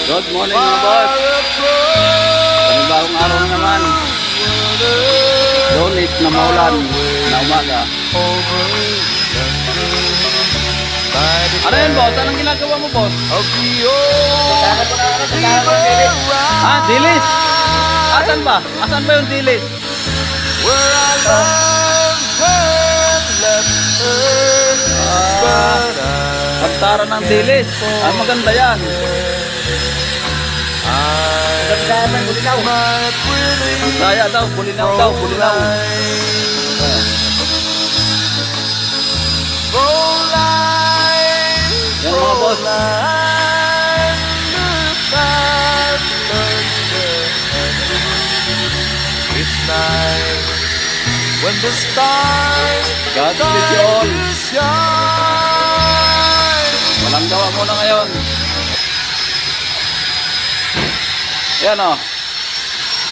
Good morning mga boss. Panibagong araw na naman. Donate na maulan na umaga. Ano yun boss? Anong ginagawa mo boss? Ah, dilis? Asan ba? Asan ba yung dilis? Pagtara ng dilis. Ah, maganda yan. Saya daw, bulinaw daw, bulinaw. Yan mga boss. God bless you all. Walang gawa muna ngayon. Yan o.